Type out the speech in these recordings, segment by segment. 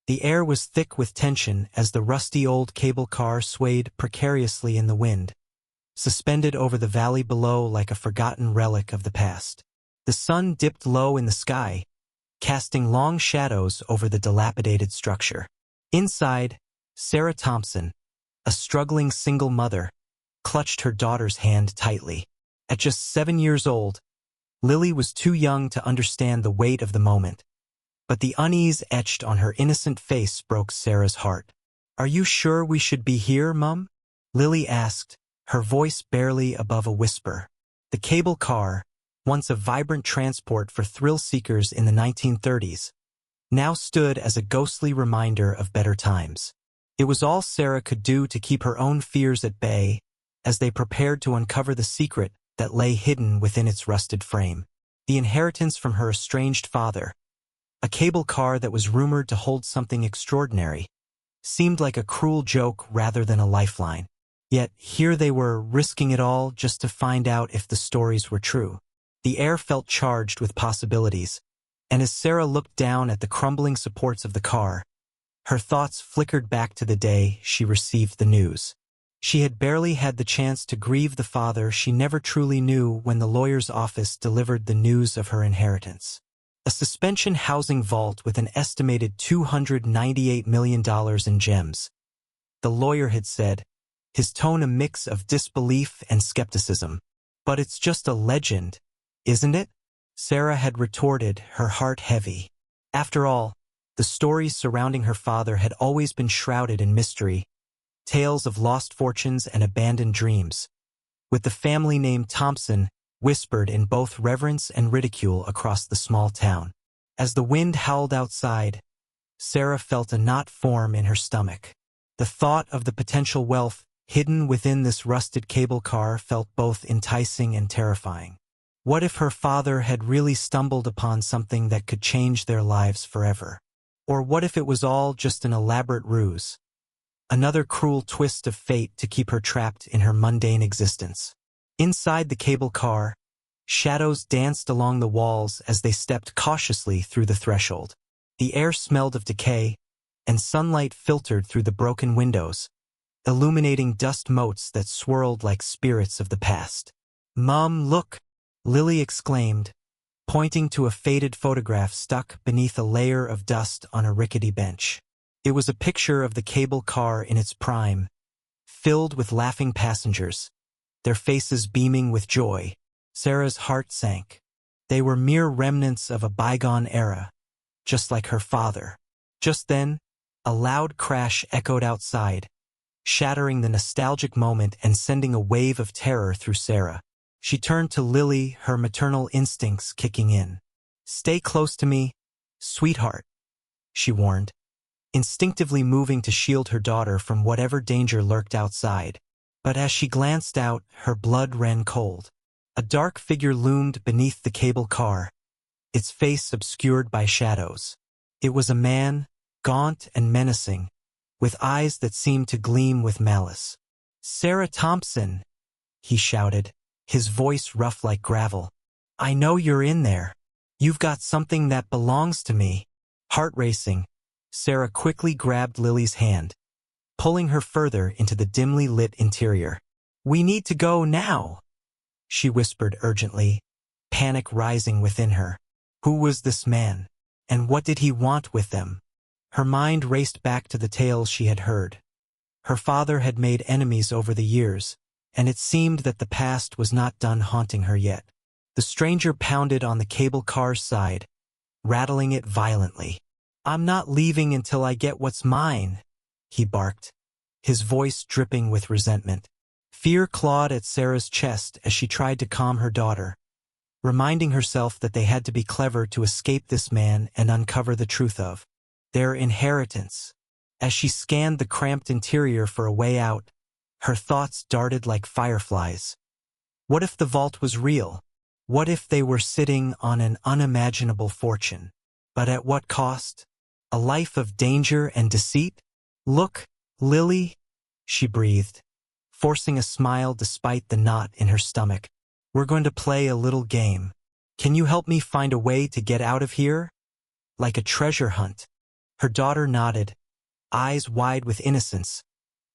The air was thick with tension as the rusty old cable car swayed precariously in the wind, suspended over the valley below like a forgotten relic of the past. The sun dipped low in the sky, casting long shadows over the dilapidated structure. Inside, Sarah Thompson, a struggling single mother, clutched her daughter's hand tightly. At just 7 years old, Lily was too young to understand the weight of the moment, but the unease etched on her innocent face broke Sarah's heart. "Are you sure we should be here, Mum?" Lily asked, her voice barely above a whisper. The cable car, once a vibrant transport for thrill-seekers in the 1930s, now stood as a ghostly reminder of better times. It was all Sarah could do to keep her own fears at bay as they prepared to uncover the secret that lay hidden within its rusted frame. The inheritance from her estranged father, a cable car that was rumored to hold something extraordinary, seemed like a cruel joke rather than a lifeline. Yet here they were, risking it all just to find out if the stories were true. The air felt charged with possibilities, and as Sarah looked down at the crumbling supports of the car, her thoughts flickered back to the day she received the news. She had barely had the chance to grieve the father she never truly knew when the lawyer's office delivered the news of her inheritance. A suspension housing vault with an estimated $298 million in gems. The lawyer had said, his tone a mix of disbelief and skepticism. "But it's just a legend, isn't it?" Sarah had retorted, her heart heavy. After all, the stories surrounding her father had always been shrouded in mystery, tales of lost fortunes and abandoned dreams, with the family name Thompson whispered in both reverence and ridicule across the small town. As the wind howled outside, Sarah felt a knot form in her stomach. The thought of the potential wealth hidden within this rusted cable car felt both enticing and terrifying. What if her father had really stumbled upon something that could change their lives forever? Or what if it was all just an elaborate ruse? Another cruel twist of fate to keep her trapped in her mundane existence. Inside the cable car, shadows danced along the walls as they stepped cautiously through the threshold. The air smelled of decay, and sunlight filtered through the broken windows, illuminating dust motes that swirled like spirits of the past. "Mom, look!" Lily exclaimed, pointing to a faded photograph stuck beneath a layer of dust on a rickety bench. It was a picture of the cable car in its prime, filled with laughing passengers, their faces beaming with joy. Sarah's heart sank. They were mere remnants of a bygone era, just like her father. Just then, a loud crash echoed outside, shattering the nostalgic moment and sending a wave of terror through Sarah. She turned to Lily, her maternal instincts kicking in. "Stay close to me, sweetheart," she warned, instinctively moving to shield her daughter from whatever danger lurked outside. But as she glanced out, her blood ran cold. A dark figure loomed beneath the cable car, its face obscured by shadows. It was a man, gaunt and menacing, with eyes that seemed to gleam with malice. "Sarah Thompson," he shouted, his voice rough like gravel. "I know you're in there. You've got something that belongs to me." Heart racing, Sarah quickly grabbed Lily's hand, pulling her further into the dimly lit interior. "We need to go now," she whispered urgently, panic rising within her. Who was this man? And what did he want with them? Her mind raced back to the tales she had heard. Her father had made enemies over the years, and it seemed that the past was not done haunting her yet. The stranger pounded on the cable car's side, rattling it violently. "I'm not leaving until I get what's mine," he barked, his voice dripping with resentment. Fear clawed at Sarah's chest as she tried to calm her daughter, reminding herself that they had to be clever to escape this man and uncover the truth of their inheritance. As she scanned the cramped interior for a way out, her thoughts darted like fireflies. What if the vault was real? What if they were sitting on an unimaginable fortune? But at what cost? A life of danger and deceit? "Look, Lily," she breathed, forcing a smile despite the knot in her stomach. "We're going to play a little game. Can you help me find a way to get out of here? Like a treasure hunt." Her daughter nodded, eyes wide with innocence,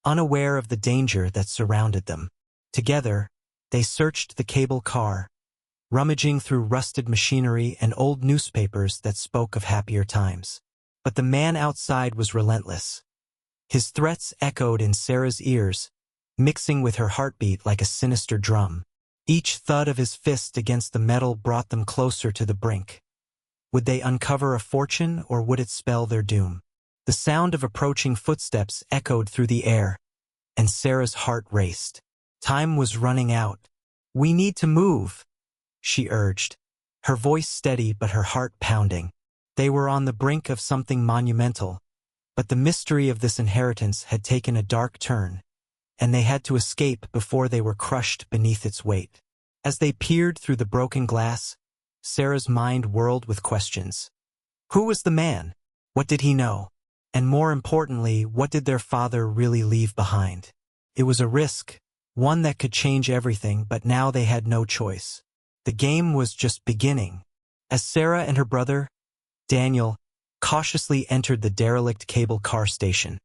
unaware of the danger that surrounded them. Together, they searched the cable car, rummaging through rusted machinery and old newspapers that spoke of happier times. But the man outside was relentless. His threats echoed in Sarah's ears, mixing with her heartbeat like a sinister drum. Each thud of his fist against the metal brought them closer to the brink. Would they uncover a fortune, or would it spell their doom? The sound of approaching footsteps echoed through the air, and Sarah's heart raced. Time was running out. "We need to move," she urged, her voice steady but her heart pounding. They were on the brink of something monumental, but the mystery of this inheritance had taken a dark turn, and they had to escape before they were crushed beneath its weight. As they peered through the broken glass, Sarah's mind whirled with questions. Who was the man? What did he know? And more importantly, what did their father really leave behind? It was a risk, one that could change everything, but now they had no choice. The game was just beginning. As Sarah and her brother, Daniel, cautiously entered the derelict cable car station.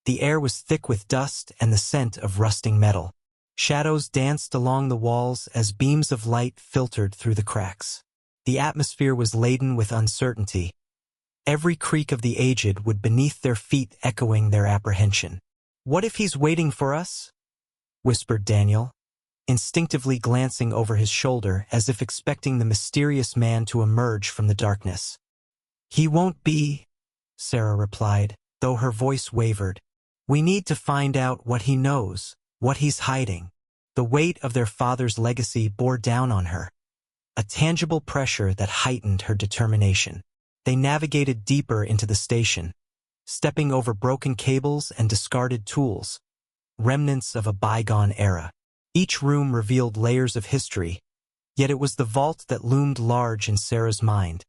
The air was thick with dust and the scent of rusting metal. Shadows danced along the walls as beams of light filtered through the cracks. The atmosphere was laden with uncertainty. Every creak of the aged would beneath their feet echoing their apprehension. "What if he's waiting for us?" whispered Daniel, instinctively glancing over his shoulder as if expecting the mysterious man to emerge from the darkness. "He won't be," Sarah replied, though her voice wavered. "We need to find out what he knows, what he's hiding." The weight of their father's legacy bore down on her, a tangible pressure that heightened her determination. They navigated deeper into the station, stepping over broken cables and discarded tools, remnants of a bygone era. Each room revealed layers of history, yet it was the vault that loomed large in Sarah's mind.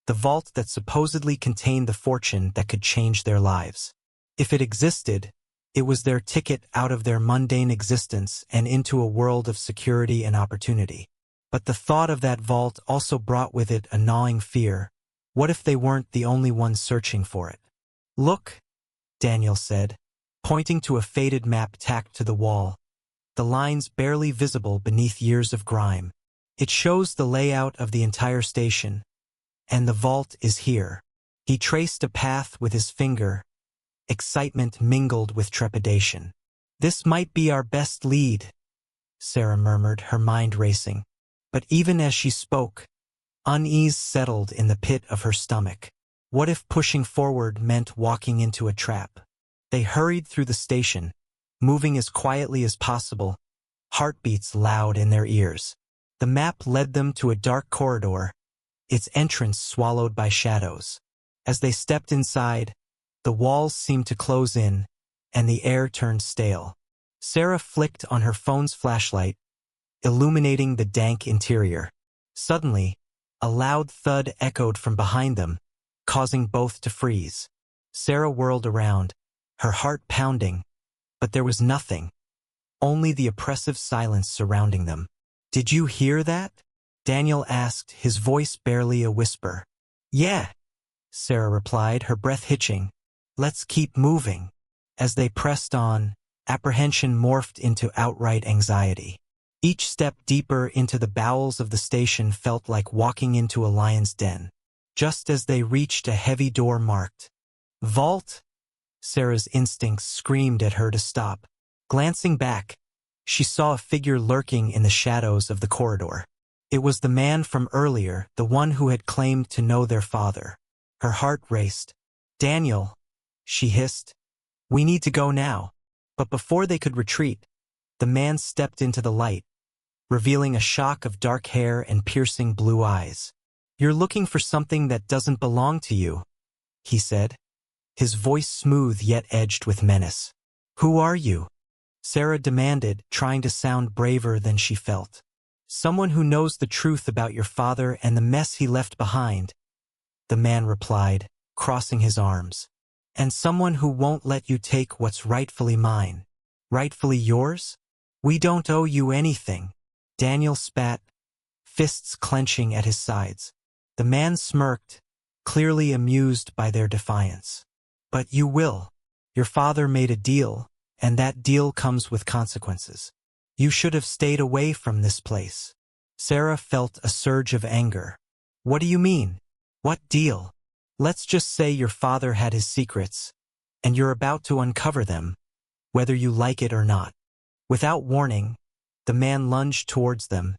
The vault that supposedly contained the fortune that could change their lives. If it existed, it was their ticket out of their mundane existence and into a world of security and opportunity. But the thought of that vault also brought with it a gnawing fear. What if they weren't the only ones searching for it? "Look," Daniel said, pointing to a faded map tacked to the wall, the lines barely visible beneath years of grime. "It shows the layout of the entire station, and the vault is here." He traced a path with his finger, excitement mingled with trepidation. "This might be our best lead," Sarah murmured, her mind racing. But even as she spoke, unease settled in the pit of her stomach. What if pushing forward meant walking into a trap? They hurried through the station, moving as quietly as possible, heartbeats loud in their ears. The map led them to a dark corridor, its entrance swallowed by shadows. As they stepped inside, the walls seemed to close in, and the air turned stale. Sarah flicked on her phone's flashlight, illuminating the dank interior. Suddenly, a loud thud echoed from behind them, causing both to freeze. Sarah whirled around, her heart pounding, but there was nothing, only the oppressive silence surrounding them. "Did you hear that?" Daniel asked, his voice barely a whisper. "Yeah," Sarah replied, her breath hitching. "Let's keep moving." As they pressed on, apprehension morphed into outright anxiety. Each step deeper into the bowels of the station felt like walking into a lion's den. Just as they reached a heavy door marked "Vault," Sarah's instincts screamed at her to stop. Glancing back, she saw a figure lurking in the shadows of the corridor. It was the man from earlier, the one who had claimed to know their father. Her heart raced. "Daniel," she hissed, "we need to go now." But before they could retreat, the man stepped into the light, revealing a shock of dark hair and piercing blue eyes. "You're looking for something that doesn't belong to you," he said, his voice smooth yet edged with menace. "Who are you?" Sarah demanded, trying to sound braver than she felt. "Someone who knows the truth about your father and the mess he left behind," the man replied, crossing his arms. "And someone who won't let you take what's rightfully mine." "Rightfully yours? We don't owe you anything." Daniel spat, fists clenching at his sides. The man smirked, clearly amused by their defiance. But you will. Your father made a deal, and that deal comes with consequences. You should have stayed away from this place. Sarah felt a surge of anger. What do you mean? What deal? Let's just say your father had his secrets, and you're about to uncover them, whether you like it or not. Without warning, the man lunged towards them,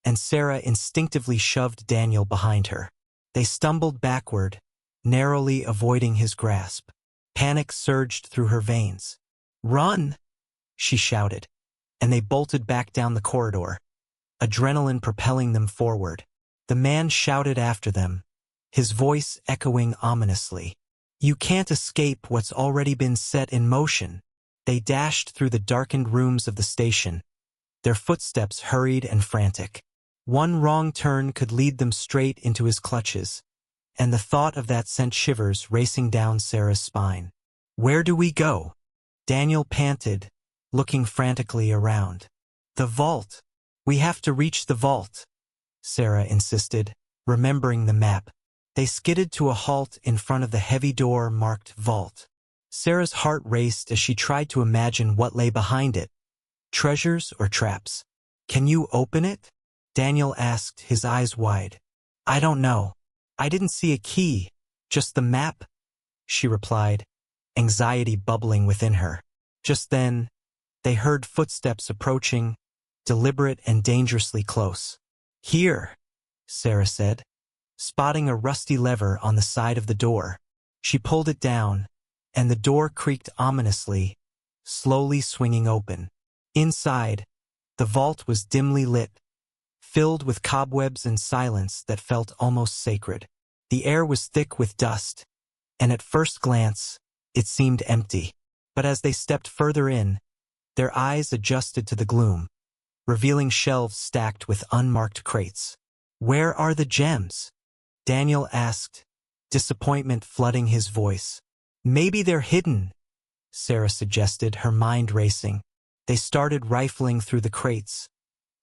and Sarah instinctively shoved Daniel behind her. They stumbled backward, narrowly avoiding his grasp. Panic surged through her veins. "Run!" she shouted, and they bolted back down the corridor, adrenaline propelling them forward. The man shouted after them, his voice echoing ominously. "You can't escape what's already been set in motion." They dashed through the darkened rooms of the station, their footsteps hurried and frantic. One wrong turn could lead them straight into his clutches, and the thought of that sent shivers racing down Sarah's spine. "Where do we go?" Daniel panted, looking frantically around. "The vault. We have to reach the vault," Sarah insisted, remembering the map. They skidded to a halt in front of the heavy door marked Vault. Sarah's heart raced as she tried to imagine what lay behind it. Treasures or traps? "Can you open it?" Daniel asked, his eyes wide. "I don't know. I didn't see a key, just the map," she replied, anxiety bubbling within her. Just then, they heard footsteps approaching, deliberate and dangerously close. "Here," Sarah said, spotting a rusty lever on the side of the door. She pulled it down, and the door creaked ominously, slowly swinging open. Inside, the vault was dimly lit, filled with cobwebs and silence that felt almost sacred. The air was thick with dust, and at first glance, it seemed empty. But as they stepped further in, their eyes adjusted to the gloom, revealing shelves stacked with unmarked crates. "Where are the gems?" Daniel asked, disappointment flooding his voice. "Maybe they're hidden," Sarah suggested, her mind racing. They started rifling through the crates,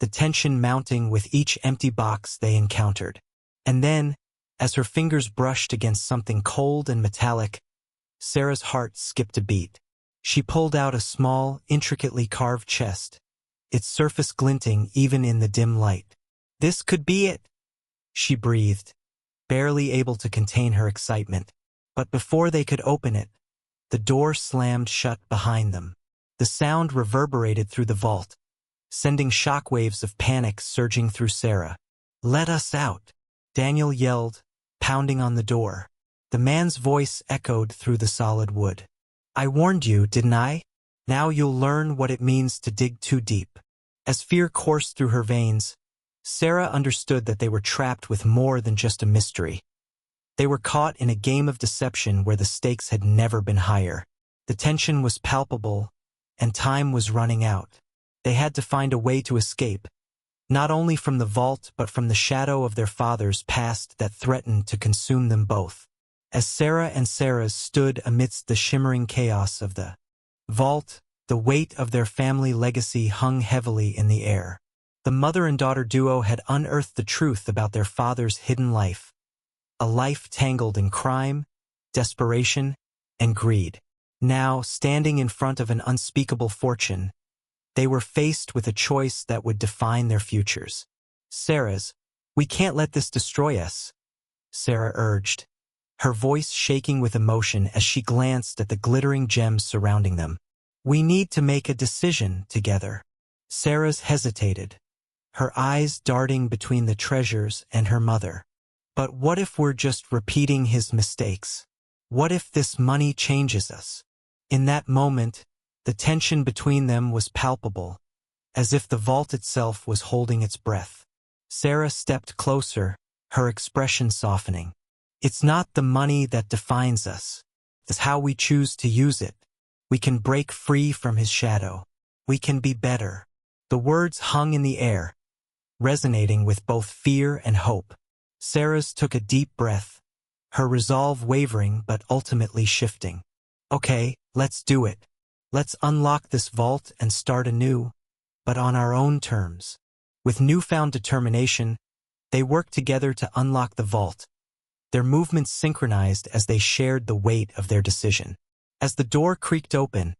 the tension mounting with each empty box they encountered. And then, as her fingers brushed against something cold and metallic, Sarah's heart skipped a beat. She pulled out a small, intricately carved chest, its surface glinting even in the dim light. "This could be it," she breathed, barely able to contain her excitement. But before they could open it, the door slammed shut behind them. The sound reverberated through the vault, sending shockwaves of panic surging through Sarah. "Let us out," Daniel yelled, pounding on the door. The man's voice echoed through the solid wood. "I warned you, didn't I? Now you'll learn what it means to dig too deep." As fear coursed through her veins, Sarah understood that they were trapped with more than just a mystery. They were caught in a game of deception where the stakes had never been higher. The tension was palpable, and time was running out. They had to find a way to escape, not only from the vault but from the shadow of their father's past that threatened to consume them both. As Sarah and Sarah stood amidst the shimmering chaos of the vault, the weight of their family legacy hung heavily in the air. The mother and daughter duo had unearthed the truth about their father's hidden life, a life tangled in crime, desperation, and greed. Now, standing in front of an unspeakable fortune, they were faced with a choice that would define their futures. Sarah's, "We can't let this destroy us," Sarah urged, her voice shaking with emotion as she glanced at the glittering gems surrounding them. "We need to make a decision together." Sarah's hesitated, her eyes darting between the treasures and her mother. "But what if we're just repeating his mistakes? What if this money changes us?" In that moment, the tension between them was palpable, as if the vault itself was holding its breath. Sarah stepped closer, her expression softening. "It's not the money that defines us. It's how we choose to use it. We can break free from his shadow. We can be better." The words hung in the air, resonating with both fear and hope. Sarah's took a deep breath, her resolve wavering but ultimately shifting. "Okay, let's do it. Let's unlock this vault and start anew, but on our own terms." With newfound determination, they worked together to unlock the vault, their movements synchronized as they shared the weight of their decision. As the door creaked open,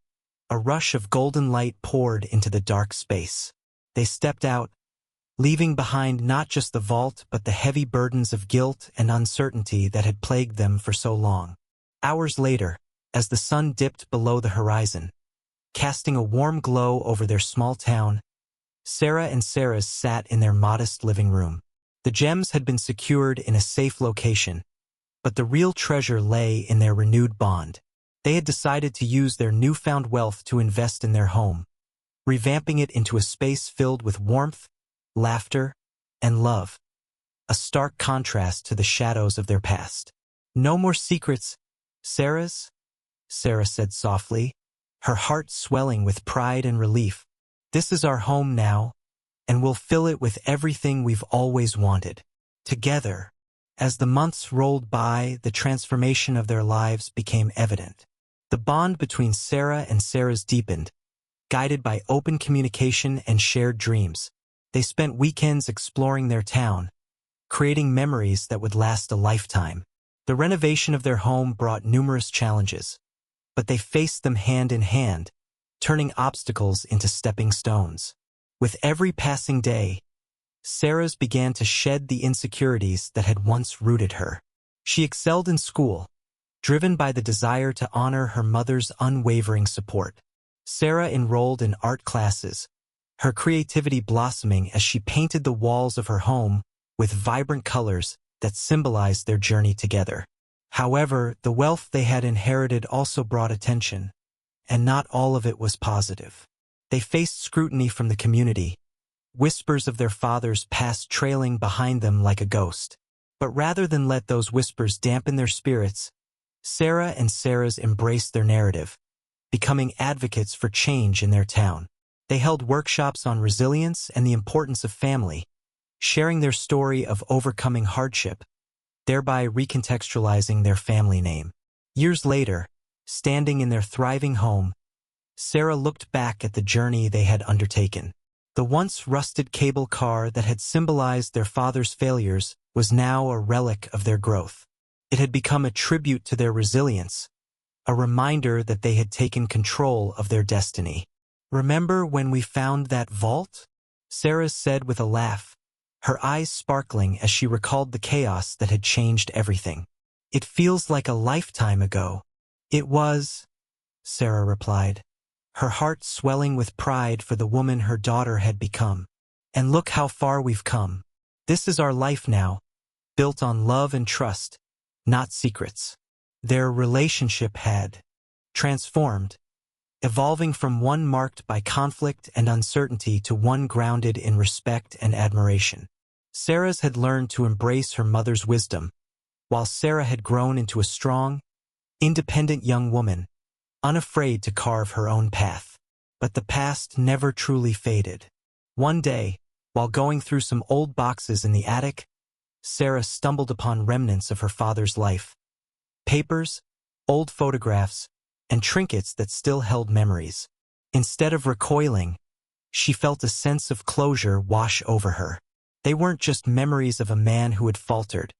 a rush of golden light poured into the dark space. They stepped out, leaving behind not just the vault but the heavy burdens of guilt and uncertainty that had plagued them for so long. Hours later, as the sun dipped below the horizon, casting a warm glow over their small town, Sarah and Sarah sat in their modest living room. The gems had been secured in a safe location, but the real treasure lay in their renewed bond. They had decided to use their newfound wealth to invest in their home, revamping it into a space filled with warmth, laughter, and love, a stark contrast to the shadows of their past. "No more secrets, Sarah's," Sarah said softly, her heart swelling with pride and relief. "This is our home now, and we'll fill it with everything we've always wanted. Together." As the months rolled by, the transformation of their lives became evident. The bond between Sarah and Sarah's deepened, guided by open communication and shared dreams. They spent weekends exploring their town, creating memories that would last a lifetime. The renovation of their home brought numerous challenges, but they faced them hand in hand, turning obstacles into stepping stones. With every passing day, Sarah's began to shed the insecurities that had once rooted her. She excelled in school, driven by the desire to honor her mother's unwavering support. Sarah enrolled in art classes, her creativity blossoming as she painted the walls of her home with vibrant colors that symbolized their journey together. However, the wealth they had inherited also brought attention, and not all of it was positive. They faced scrutiny from the community, whispers of their father's past trailing behind them like a ghost. But rather than let those whispers dampen their spirits, Sarah and Sarah's embraced their narrative, becoming advocates for change in their town. They held workshops on resilience and the importance of family, sharing their story of overcoming hardship, thereby recontextualizing their family name. Years later, standing in their thriving home, Sarah looked back at the journey they had undertaken. The once rusted cable car that had symbolized their father's failures was now a relic of their growth. It had become a tribute to their resilience, a reminder that they had taken control of their destiny. "Remember when we found that vault?" Sarah said with a laugh, her eyes sparkling as she recalled the chaos that had changed everything. "It feels like a lifetime ago." "It was," Sarah replied, her heart swelling with pride for the woman her daughter had become. "And look how far we've come. This is our life now, built on love and trust, not secrets." Their relationship had transformed, evolving from one marked by conflict and uncertainty to one grounded in respect and admiration. Sarah's had learned to embrace her mother's wisdom, while Sarah had grown into a strong, independent young woman, unafraid to carve her own path. But the past never truly faded. One day, while going through some old boxes in the attic, Sarah stumbled upon remnants of her father's life. Papers, old photographs, and trinkets that still held memories. Instead of recoiling, she felt a sense of closure wash over her. They weren't just memories of a man who had faltered.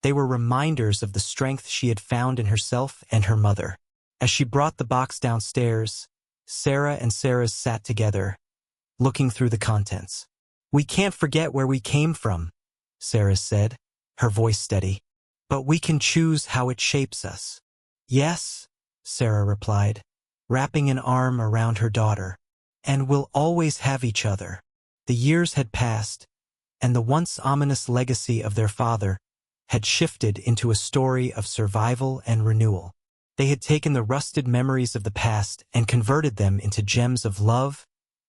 They were reminders of the strength she had found in herself and her mother. As she brought the box downstairs, Sarah and Sarah sat together, looking through the contents. "We can't forget where we came from," Sarah said, her voice steady. "But we can choose how it shapes us." "Yes," Sarah replied, wrapping an arm around her daughter. "And we'll always have each other." The years had passed, and the once ominous legacy of their father had shifted into a story of survival and renewal. They had taken the rusted memories of the past and converted them into gems of love,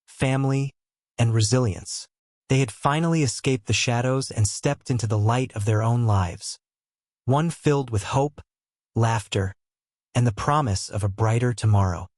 family, and resilience. They had finally escaped the shadows and stepped into the light of their own lives, one filled with hope, laughter, and the promise of a brighter tomorrow.